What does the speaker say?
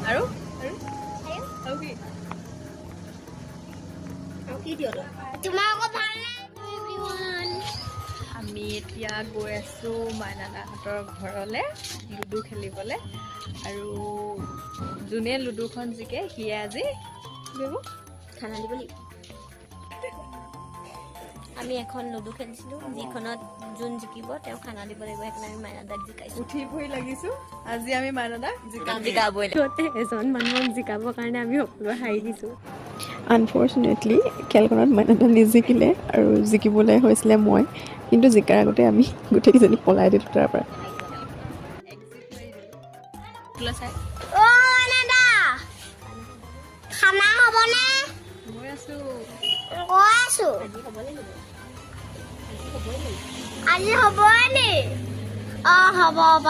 আৰু আৰু কি আমি এতিয়া গৈ আছো মাইনাদাহঁতৰ ঘৰলে লুডু খেলিবলৈ আৰু যোনে লুডুখন জিকে সিয়ে আজি খানা দিব লাগিব আমি এখন লুডু খেলিছিলোঁ যিখনত যোন জিকিব তেওঁ খানা দিব লাগিব সেইকাৰণে আমি মাইনাদাক জিকাইছোঁ উঠি ভৰি লাগিছো আজি আমি মাইনাদাক জিকাবই এজন মানুহক জিকাবৰ কাৰণে আমি সকলোৱে হাৰি দিছোঁ আনফৰ্চুনেটলি খেলখনত মাইনাদা নিজিকিলে আৰু জিকিবলৈ হৈছিলে মই কিন্তু জিকাৰ আগতে আমি গোটেইকেইজনী পলাই দিলোঁ তাৰ পৰা খানা হ'বনে গৈ আছো কৈ আছোঁ আজি হ'বই নি হ'ব